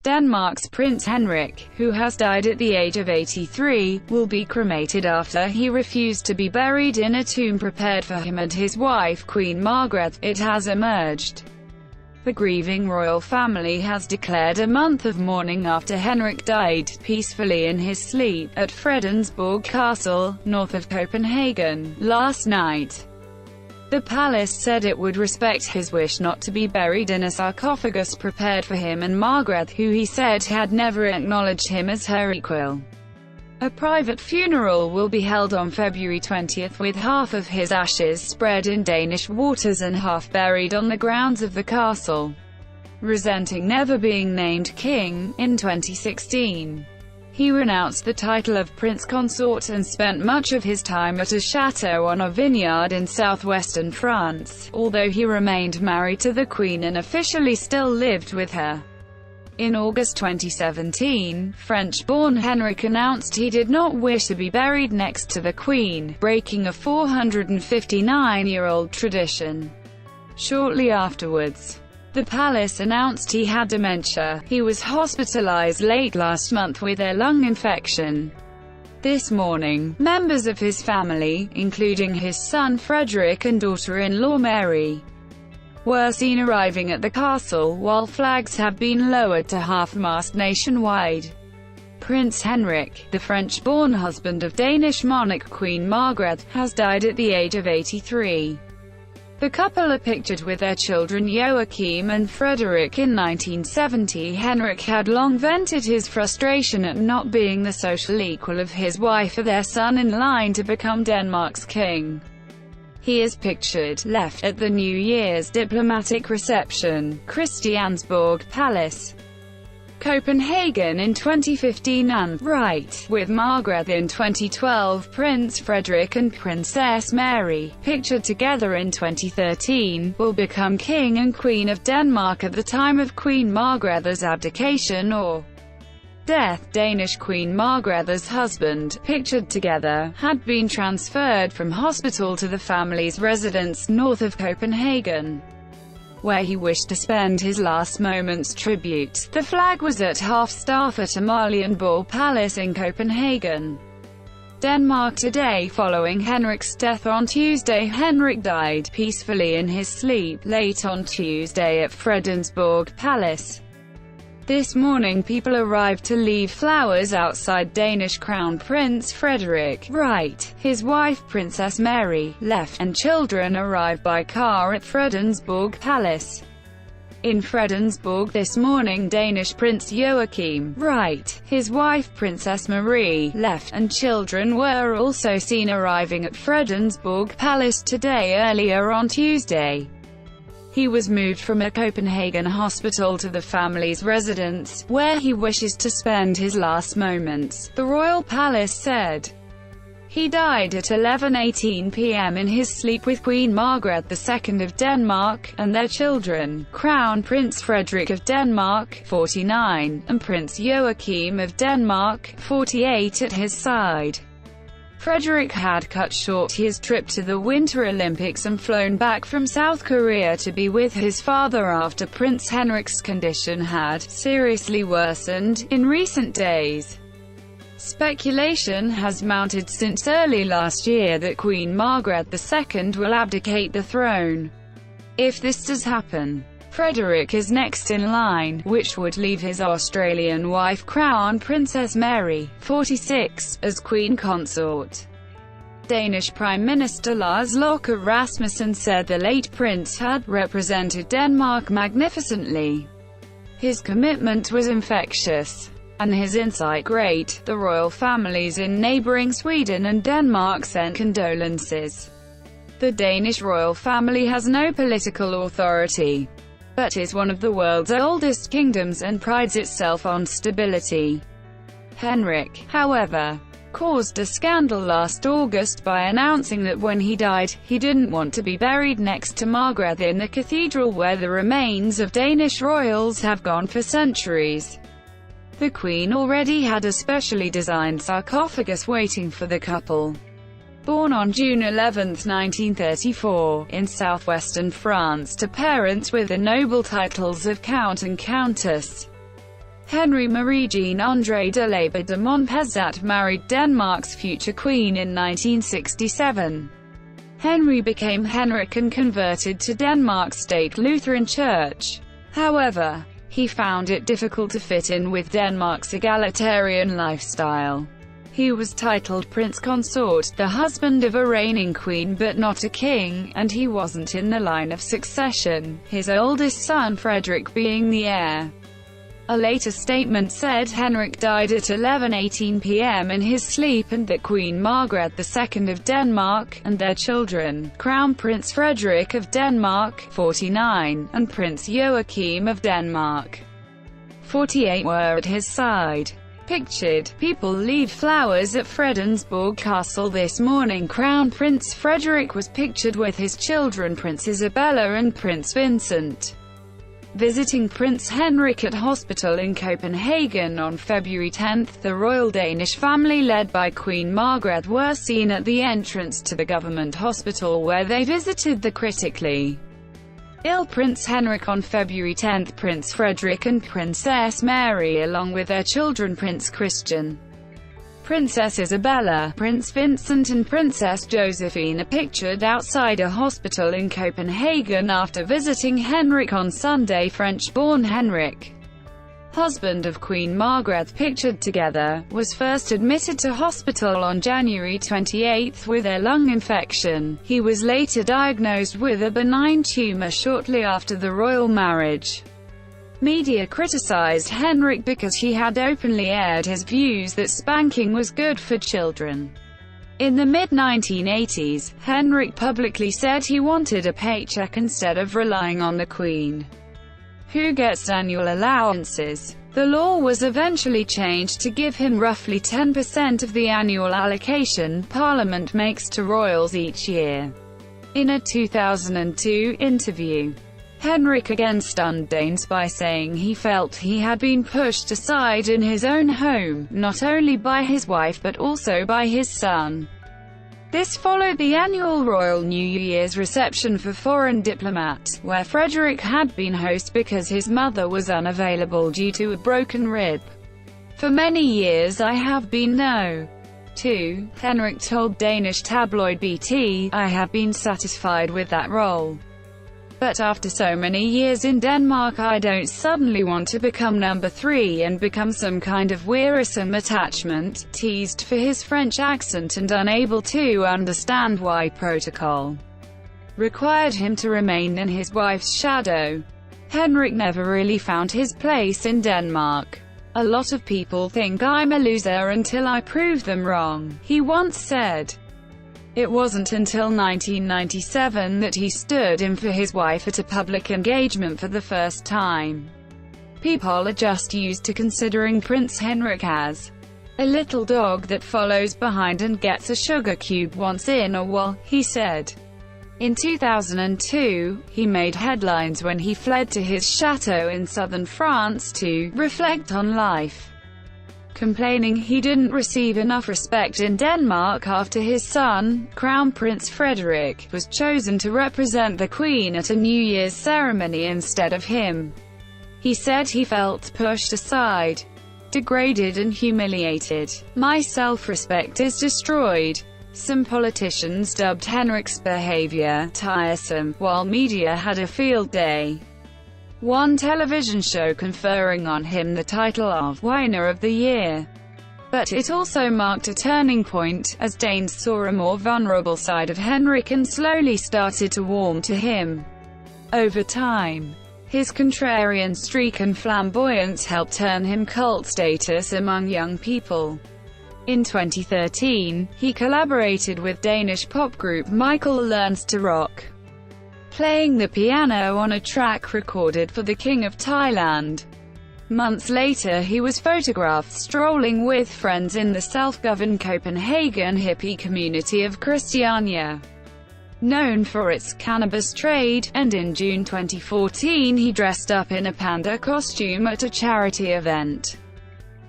Denmark's Prince Henrik, who has died at the age of 83, will be cremated after he refused to be buried in a tomb prepared for him and his wife Queen Margrethe, it has emerged. The grieving royal family has declared a month of mourning after Henrik died peacefully in his sleep at Fredensborg Castle, north of Copenhagen, last night. The palace said it would respect his wish not to be buried in a sarcophagus prepared for him and Margrethe, who he said had never acknowledged him as her equal. A private funeral will be held on February 20 with half of his ashes spread in Danish waters and half buried on the grounds of the castle. Resenting never being named king, in 2016, he renounced the title of prince consort and spent much of his time at a chateau on a vineyard in southwestern France, although he remained married to the Queen and officially still lived with her. In August 2017, French-born Henrik announced he did not wish to be buried next to the Queen, breaking a 459-year-old tradition. Shortly afterwards, the palace announced he had dementia. He was hospitalized late last month with a lung infection. This morning, members of his family, including his son Frederick and daughter-in-law Mary, were seen arriving at the castle, while flags have been lowered to half-mast nationwide. Prince Henrik, the French-born husband of Danish monarch Queen Margrethe, has died at the age of 83. The couple are pictured with their children Joachim and Frederick. In 1970, Henrik had long vented his frustration at not being the social equal of his wife or their son in line to become Denmark's king. He is pictured, left, at the New Year's diplomatic reception, Christiansborg Palace, Copenhagen in 2015 and right with Margrethe in 2012. Prince Frederik and Princess Mary, pictured together in 2013, will become King and Queen of Denmark at the time of Queen Margrethe's abdication or death. Danish Queen Margrethe's husband, pictured together, had been transferred from hospital to the family's residence north of Copenhagen, where he wished to spend his last moments. Tribute. The flag was at half-staff at Amalienborg Palace in Copenhagen, Denmark today. Following Henrik's death on Tuesday, Henrik died peacefully in his sleep late on Tuesday at Fredensborg Palace. This morning people arrived to leave flowers outside Danish Crown Prince Frederik, right, his wife Princess Mary, left, and children arrived by car at Fredensborg Palace. In Fredensborg this morning, Danish Prince Joachim, right, his wife Princess Marie, left, and children were also seen arriving at Fredensborg Palace today. Earlier on Tuesday, he was moved from a Copenhagen hospital to the family's residence, where he wishes to spend his last moments, the royal palace said. He died at 11:18 p.m. in his sleep with Queen Margrethe II of Denmark, and their children, Crown Prince Frederik of Denmark, 49, and Prince Joachim of Denmark, 48 at his side. Frederik had cut short his trip to the Winter Olympics and flown back from South Korea to be with his father after Prince Henrik's condition had seriously worsened in recent days. Speculation has mounted since early last year that Queen Margrethe II will abdicate the throne. If this does happen, Frederik is next in line, which would leave his Australian wife Crown Princess Mary, 46, as Queen Consort. Danish Prime Minister Lars Løkke Rasmussen said the late prince had represented Denmark magnificently. His commitment was infectious, and his insight great. The royal families in neighbouring Sweden and Denmark sent condolences. The Danish royal family has no political authority, but is one of the world's oldest kingdoms and prides itself on stability. Henrik, however, caused a scandal last August by announcing that when he died, he didn't want to be buried next to Margrethe in the cathedral where the remains of Danish royals have gone for centuries. The Queen already had a specially designed sarcophagus waiting for the couple. Born on June 11, 1934, in southwestern France to parents with the noble titles of Count and Countess, Henry Marie-Jean André de Labour de Montpezat married Denmark's future queen in 1967. Henry became Henrik and converted to Denmark's state Lutheran Church. However, he found it difficult to fit in with Denmark's egalitarian lifestyle. He was titled Prince Consort, the husband of a reigning queen but not a king, and he wasn't in the line of succession, his oldest son Frederick being the heir. A later statement said Henrik died at 11:18 p.m. in his sleep and that Queen Margrethe II of Denmark, and their children, Crown Prince Frederik of Denmark, 49, and Prince Joachim of Denmark, 48, were at his side. Pictured, people leave flowers at Fredensborg Castle this morning. Crown Prince Frederik was pictured with his children Prince Isabella and Prince Vincent, visiting Prince Henrik at hospital in Copenhagen on February 10. The royal Danish family led by Queen Margrethe were seen at the entrance to the government hospital where they visited the critically ill Prince Henrik on February 10. Prince Frederik and Princess Mary along with their children Prince Christian, Princess Isabella, Prince Vincent and Princess Josephine are pictured outside a hospital in Copenhagen after visiting Henrik on Sunday. French-born Henrik, husband of Queen Margrethe, pictured together, was first admitted to hospital on January 28 with a lung infection. He was later diagnosed with a benign tumor shortly after the royal marriage. Media criticized Henrik because he had openly aired his views that spanking was good for children. In the mid-1980s, Henrik publicly said he wanted a paycheck instead of relying on the Queen, who gets annual allowances. The law was eventually changed to give him roughly 10% of the annual allocation Parliament makes to royals each year. In a 2002 interview, Henrik again stunned Danes by saying he felt he had been pushed aside in his own home, not only by his wife but also by his son. This followed the annual Royal New Year's reception for foreign diplomats, where Frederik had been host because his mother was unavailable due to a broken rib. For many years I have been no. 2. Henrik told Danish tabloid BT, "I have been satisfied with that role. But after so many years in Denmark I don't suddenly want to become number 3 and become some kind of wearisome attachment," teased for his French accent and unable to understand why protocol required him to remain in his wife's shadow. Henrik never really found his place in Denmark. "A lot of people think I'm a loser until I prove them wrong," he once said. It wasn't until 1997 that he stood in for his wife at a public engagement for the first time. "People are just used to considering Prince Henrik as a little dog that follows behind and gets a sugar cube once in a while," he said. In 2002, he made headlines when he fled to his chateau in southern France to reflect on life, complaining he didn't receive enough respect in Denmark after his son, Crown Prince Frederik, was chosen to represent the Queen at a New Year's ceremony instead of him. He said he felt pushed aside, degraded and humiliated. "My self-respect is destroyed." Some politicians dubbed Henrik's behavior tiresome, while media had a field day. One television show conferring on him the title of Whiner of the Year. But it also marked a turning point, as Danes saw a more vulnerable side of Henrik and slowly started to warm to him. Over time, his contrarian streak and flamboyance helped turn him cult status among young people. In 2013, he collaborated with Danish pop group Michael Learns to Rock, playing the piano on a track recorded for the King of Thailand. Months later he was photographed strolling with friends in the self-governed Copenhagen hippie community of Christiania, known for its cannabis trade, and in June 2014 he dressed up in a panda costume at a charity event.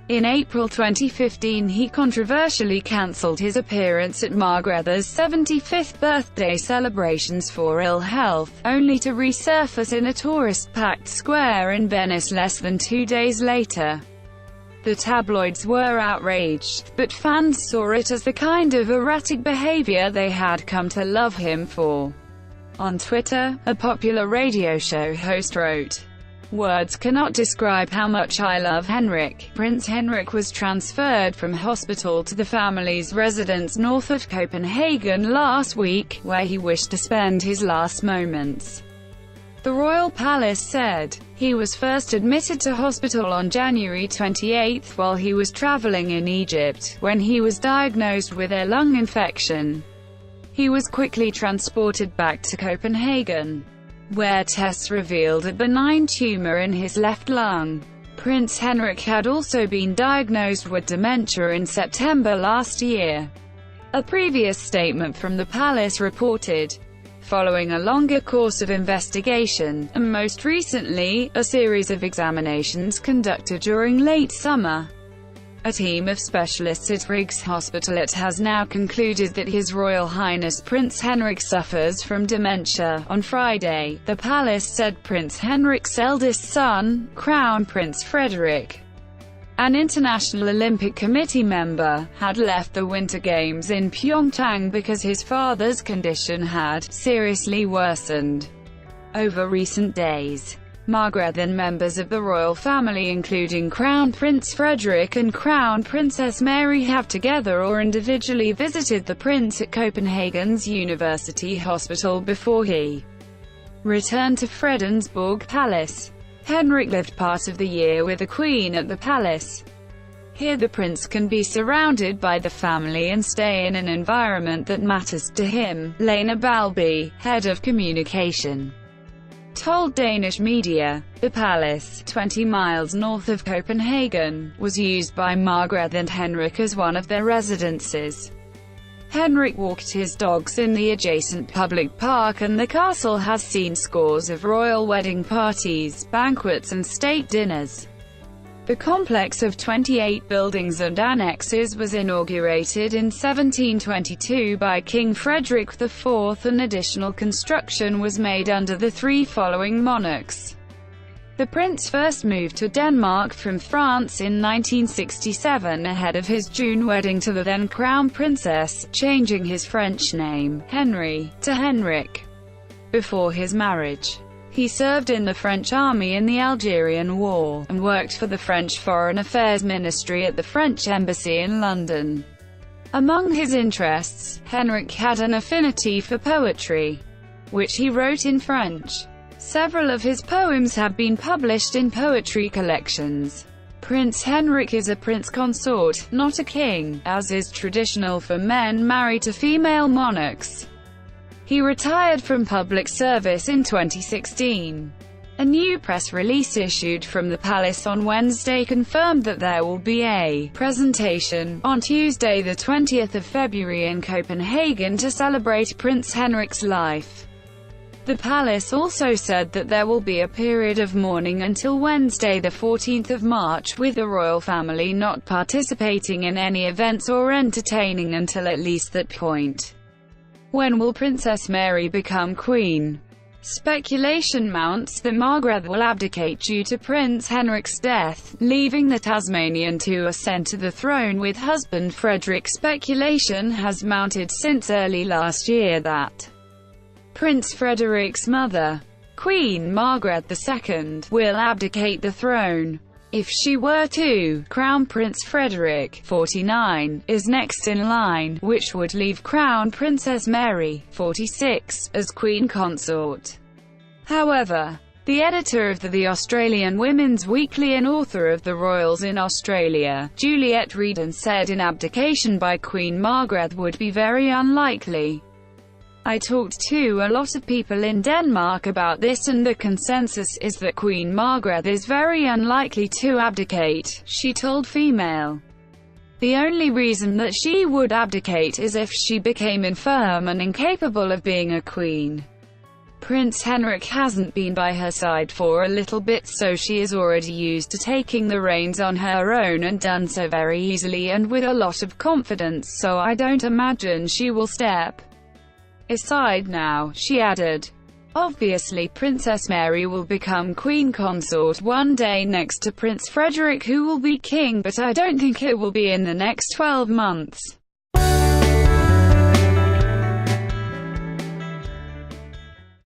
In April 2015 he controversially cancelled his appearance at Margrethe's 75th birthday celebrations for ill health, only to resurface in a tourist-packed square in Venice less than 2 days later. The tabloids were outraged, but fans saw it as the kind of erratic behavior they had come to love him for. On Twitter, a popular radio show host wrote, "Words cannot describe how much I love Henrik." Prince Henrik was transferred from hospital to the family's residence north of Copenhagen last week, where he wished to spend his last moments. The royal palace said, he was first admitted to hospital on January 28 while he was traveling in Egypt, when he was diagnosed with a lung infection. He was quickly transported back to Copenhagen, where tests revealed a benign tumor in his left lung. Prince Henrik had also been diagnosed with dementia in September last year. A previous statement from the palace reported, following a longer course of investigation, and most recently, a series of examinations conducted during late summer, a team of specialists at Rigshospitalet has now concluded that His Royal Highness Prince Henrik suffers from dementia. On Friday, the palace said Prince Henrik's eldest son, Crown Prince Frederik, an International Olympic Committee member, had left the Winter Games in Pyeongchang because his father's condition had seriously worsened over recent days. Margrethe and members of the royal family including Crown Prince Frederik and Crown Princess Mary have together or individually visited the prince at Copenhagen's University Hospital before he returned to Fredensborg Palace. Henrik lived part of the year with the Queen at the palace. Here the prince can be surrounded by the family and stay in an environment that matters to him, Lena Balby, head of communication, told Danish media. The palace, 20 miles north of Copenhagen, was used by Margrethe and Henrik as one of their residences. Henrik walked his dogs in the adjacent public park, and the castle has seen scores of royal wedding parties, banquets and state dinners. The complex of 28 buildings and annexes was inaugurated in 1722 by King Frederick IV, and additional construction was made under the three following monarchs. The prince first moved to Denmark from France in 1967 ahead of his June wedding to the then Crown Princess, changing his French name, Henry, to Henrik. Before his marriage, he served in the French army in the Algerian War, and worked for the French Foreign Affairs Ministry at the French Embassy in London. Among his interests, Henrik had an affinity for poetry, which he wrote in French. Several of his poems have been published in poetry collections. Prince Henrik is a prince consort, not a king, as is traditional for men married to female monarchs. He retired from public service in 2016. A new press release issued from the palace on Wednesday confirmed that there will be a presentation on Tuesday the 20th of February in Copenhagen to celebrate Prince Henrik's life. The palace also said that there will be a period of mourning until Wednesday the 14th of March, with the royal family not participating in any events or entertaining until at least that point. When will Princess Mary become queen? Speculation mounts that Margrethe will abdicate due to Prince Henrik's death, leaving the Tasmanian to ascend to the throne with husband Frederik. Speculation has mounted since early last year that Prince Frederik's mother, Queen Margrethe II, will abdicate the throne. If she were to, Crown Prince Frederik, 49, is next in line, which would leave Crown Princess Mary, 46, as queen consort. However, the editor of the Australian Women's Weekly and author of The Royals in Australia, Juliet Reedon, said an abdication by Queen Margrethe would be very unlikely. I talked to a lot of people in Denmark about this, and the consensus is that Queen Margrethe is very unlikely to abdicate, she told Female. The only reason that she would abdicate is if she became infirm and incapable of being a queen. Prince Henrik hasn't been by her side for a little bit, so she is already used to taking the reins on her own and done so very easily and with a lot of confidence, so I don't imagine she will step aside now," she added. Obviously, Princess Mary will become Queen Consort one day next to Prince Frederik, who will be king, but I don't think it will be in the next 12 months.